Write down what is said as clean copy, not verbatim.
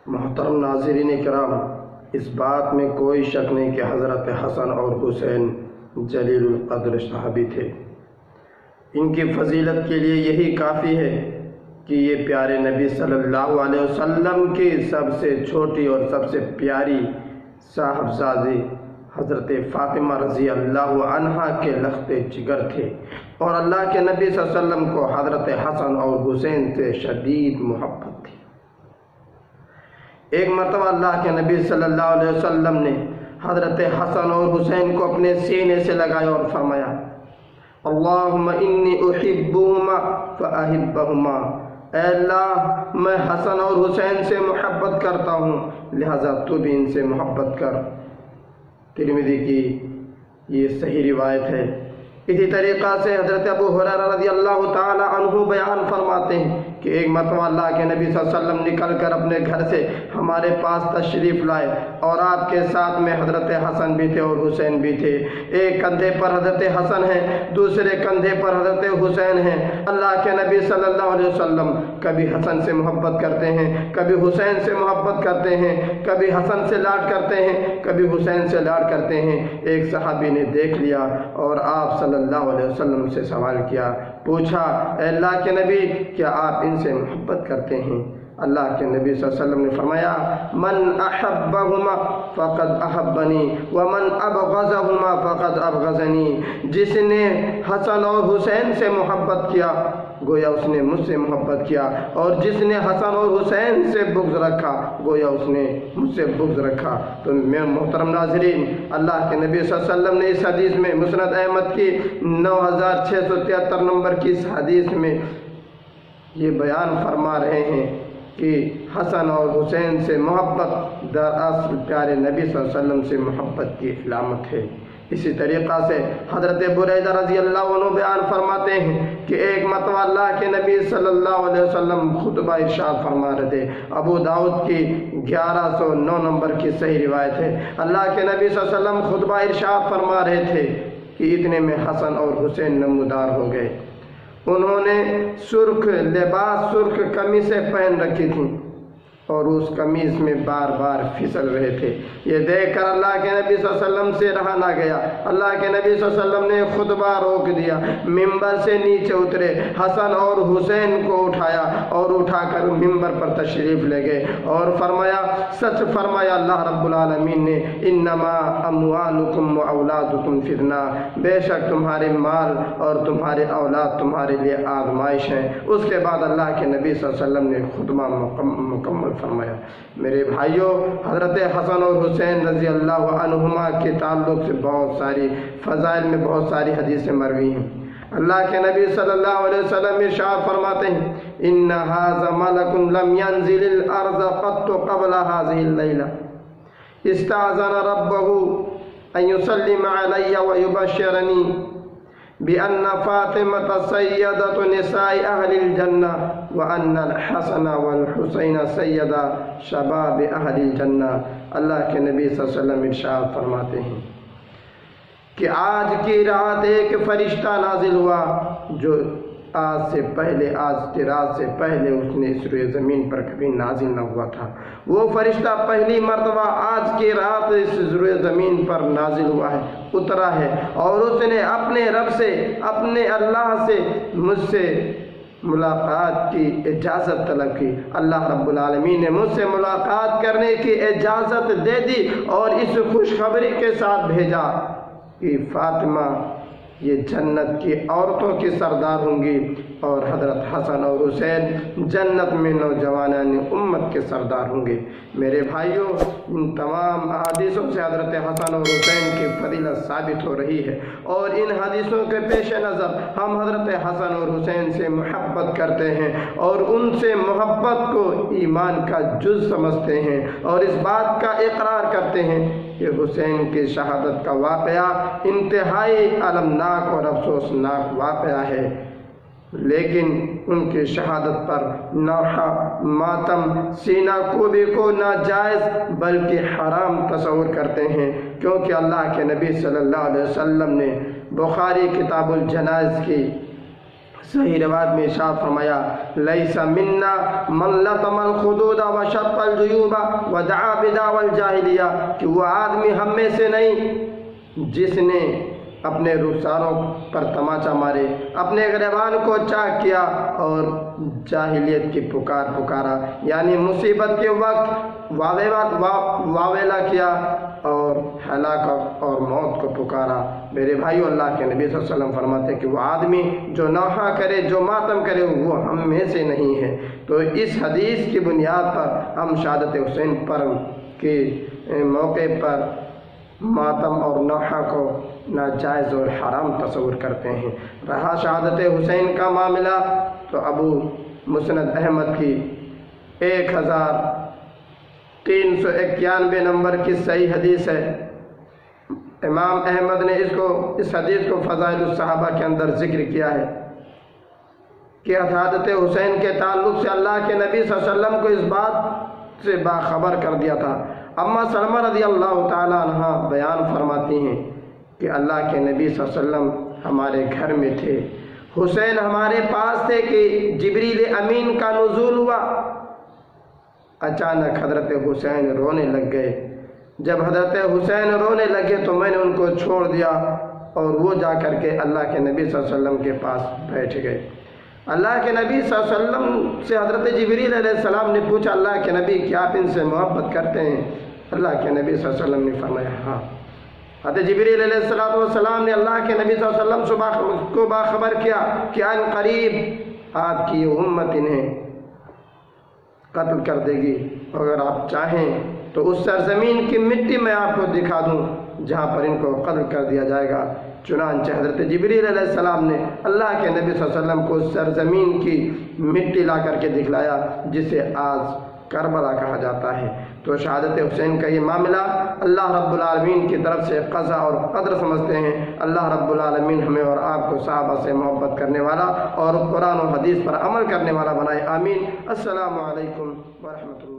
محترم ناظرین کرام، اس بات میں کوئی شک نہیں کہ حضرت حسن اور حسین جلیل القدر صحابی تھے۔ ان کی فضیلت کے لیے یہی کافی ہے کہ یہ پیارے نبی صلی اللہ علیہ وسلم کی سب سے چھوٹی اور سب سے پیاری صاحبزادی حضرت فاطمہ رضی اللہ عنہا کے لخت جگر تھے، اور اللہ کے نبی صلی اللہ علیہ وسلم کو حضرت حسن اور حسین سے شدید محبت تھی۔ ایک مرتبہ اللہ کے نبی صلی اللہ علیہ وسلم نے حضرت حسن اور حسین کو اپنے سینے سے لگایا اور فرمایا، اللہم انی احبہما فاحبہما، اے اللہ میں حسن اور حسین سے محبت کرتا ہوں، لہذا تو بھی ان سے محبت کر۔ ترمذی کی یہ صحیح روایت ہے۔ اسی طریقہ سے حضرت ابو ہریرہ رضی اللہ تعالی عنہ بیان فرماتے ہیں کہ ایک مرتبہ اللہ کے نبی صلی اللہ علیہ وسلم نکل کر اپنے گھر سے ہمارے پاس تشریف لائے، اور آپ کے ساتھ میں حضرت حسن بھی تھے اور حسین بھی تھے۔ ایک کندھے پر حضرت حسن ہے، دوسرے کندھے پر حضرت حسین ہیں۔ اللہ کے نبی صلی اللہ علیہ وسلم کبھی حسن سے محبت کرتے ہیں، کبھی حسین سے محبت کرتے ہیں، کبھی حسن سے لاڈ کرتے ہیں، کبھی حسین سے لاڈ کرتے ہیں۔ ایک صحابی نے دیکھ لیا اور آپ صلی اللہ علیہ وسلم سے سوال کیا، پوچھا، اے اللہ کے نبی کیا آپ ان سے محبت کرتے ہیں؟ اللہ کے نبی صلی اللہ علیہ وسلم نے فرمایا، من احبہما فقد احبنی ومن ابغضہما فقد ابغضنی، جس نے حسن اور حسین سے محبت کیا گویا اس نے مجھ سے محبت کیا، اور جس نے حسن اور حسین سے بغض رکھا گویا اس نے مجھ سے بغض رکھا۔ تو میں محترم ناظرین، اللہ کے نبی صلی اللہ علیہ وسلم نے اس حدیث میں مسند احمد کی 9673 نمبر کی اس حدیث میں یہ بیان فرما رہے ہیں کہ حسن اور حسین سے محبت دراصل پیارے نبی صلی اللہ علیہ وسلم سے محبت کی علامت ہے۔ اسی طریقہ سے حضرت بریدہ رضی اللہ عنہ بیان فرماتے ہیں کہ ایک مرتبہ اللہ کے نبی صلی اللہ علیہ وسلم خطبہ ارشاد فرما رہے تھے۔ ابو داؤد کی 1109 نمبر کی صحیح روایت ہے۔ اللہ کے نبی صلی اللہ علیہ وسلم خطبہ ارشاد فرما رہے تھے کہ اتنے میں حسن اور حسین نمودار ہو گئے۔ انہوں نے سرخ لباس، سرخ قمیصیں پہن رکھی تھیں اور اس قمیص میں بار بار پھسل رہے تھے۔ یہ دیکھ کر اللہ کے نبی صلی اللہ علیہ وسلم سے رہا نہ گیا۔ اللہ کے نبی صلی اللہ علیہ وسلم نے خطبہ روک دیا، ممبر سے نیچے اترے، حسن اور حسین کو اٹھایا اور اٹھا کر ممبر پر تشریف لے گئے اور فرمایا، سچ فرمایا اللہ رب العالمین نے، انما اموالکم و اولادکم فتنہ، بے شک تمہارے مال اور تمہارے اولاد تمہارے لیے آزمائش ہیں۔ اس کے بعد اللہ کے نبی صلی اللہ علیہ وسلم نے خطبہ مکمل فرمایا۔ میرے بھائیوں، حضرت حسن اور حسین رضی اللہ عنہما کے تعلق سے بہت ساری فضائل میں بہت ساری حدیثیں مروی ہیں۔ اللہ کے نبی صلی اللہ علیہ وسلم ارشاد فرماتے ہیں، ان ھذا ملک لم ينزل الارض قط قبل هذه الليلة استأذن ربه ان يسلم علي ويبشرني بأن فاطمة سيدة نساء أهل الجنة وأن الحسن والحسين سيدا شباب أهل الجنة۔ اللہ کے نبی صلی اللہ علیہ وسلم ارشاد فرماتے ہیں کہ آج کی رات ایک فرشتہ نازل ہوا جو آج کی رات سے پہلے اس نے اس روئے زمین پر کبھی نازل نہ ہوا تھا۔ وہ فرشتہ پہلی مرتبہ آج کی رات اس روئے زمین پر نازل ہوا ہے، اترا ہے، اور اس نے اپنے رب سے، اپنے اللہ سے مجھ سے ملاقات کی اجازت طلب کی۔ اللہ رب العالمین نے مجھ سے ملاقات کرنے کی اجازت دے دی اور اس خوشخبری کے ساتھ بھیجا کہ فاطمہ یہ جنت کی عورتوں کی سردار ہوں گی، اور حضرت حسن اور حسین جنت میں نوجوانان امت کے سردار ہوں گے۔ میرے بھائیوں، ان تمام حدیثوں سے حضرت حسن اور حسین کی فضیلت ثابت ہو رہی ہے، اور ان حدیثوں کے پیش نظر ہم حضرت حسن اور حسین سے محبت کرتے ہیں اور ان سے محبت کو ایمان کا جز سمجھتے ہیں، اور اس بات کا اقرار کرتے ہیں کہ حسین کی شہادت کا واقعہ انتہائی المناک اور افسوسناک واقعہ ہے، لیکن ان کی شہادت پر نوحہ، ماتم، سینہ کوبی کو ناجائز بلکہ حرام تصور کرتے ہیں، کیونکہ اللہ کے نبی صلی اللہ علیہ وسلم نے بخاری کتاب الجنائز کی صحیح روایت میں ارشاد فرمایا لیس منا من لطم الخدود وشق الجیوب ودعا بدعوى الجاہلیہ، کہ وہ آدمی ہم میں سے نہیں جس نے اپنے رخساروں پر تماچا مارے، اپنے گریبان کو چاک کیا اور جاہلیت کی پکارا، یعنی مصیبت کے وقت واویلا کیا اور ہلاکت اور موت کو پکارا۔ میرے بھائیو، اللہ کے نبی صلی اللہ علیہ وسلم فرماتے کہ وہ آدمی جو نوحہ کرے، جو ماتم کرے، وہ ہم میں سے نہیں ہے۔ تو اس حدیث کی بنیاد پر ہم شہادت حسین پر کے موقع پر ماتم اور نوحہ کو ناجائز اور حرام تصور کرتے ہیں۔ رہا شہادت حسین کا معاملہ تو ابو مسند احمد کی 1391 نمبر کی صحیح حدیث ہے۔ امام احمد نے اس حدیث کو فضائل الصحابہ کے اندر ذکر کیا ہے کہ شہادت حسین کے تعلق سے اللہ کے نبی صلی اللہ علیہ وسلم کو اس بات سے باخبر کر دیا تھا۔ اما سلمہ رضی اللہ تعالی عنہ بیان فرماتی ہیں کہ اللہ کے نبی صلی اللہ علیہ وسلم ہمارے گھر میں تھے، حسین ہمارے پاس تھے کہ جبریل امین کا نزول ہوا۔ اچانک حضرت حسین رونے لگ گئے۔ جب حضرت حسین رونے لگے تو میں نے ان کو چھوڑ دیا اور وہ جا کر کے اللہ کے نبی صلی اللہ علیہ وسلم کے پاس بیٹھ گئے۔ اللہ کے نبی صلی اللہ علیہ وسلم سے حضرت جبریل علیہ السلام نے پوچھا، اللہ کے نبی کیا آپ ان سے محبت کرتے ہیں؟ اللہ کے نبی صلی اللہ علیہ وسلم نے فرمایا ہاں۔ حضرت جبریل علیہ السلام نے اللہ کے نبی صلی اللہ علیہ وسلم کو باخبر کیا کہ ان قریب آپ کی امت انہیں قتل کر دے گی، اگر آپ چاہیں تو اس سرزمین کی مٹی میں آپ کو دکھا دوں جہاں پر ان کو قتل کر دیا جائے گا۔ چنانچہ حضرت جبریل علیہ السلام نے اللہ کے نبی صلی اللہ علیہ وسلم کو اس سرزمین کی مٹی لا کر کے دکھلایا جسے آج کربلا کہا جاتا ہے۔ تو شہادت حسین کا یہ معاملہ اللہ رب العالمین کی طرف سے قضا اور قدر سمجھتے ہیں۔ اللہ رب العالمین ہمیں اور آپ کو صحابہ سے محبت کرنے والا اور قرآن و حدیث پر عمل کرنے والا بنائے، آمین۔ السلام علیکم ورحمۃ اللہ۔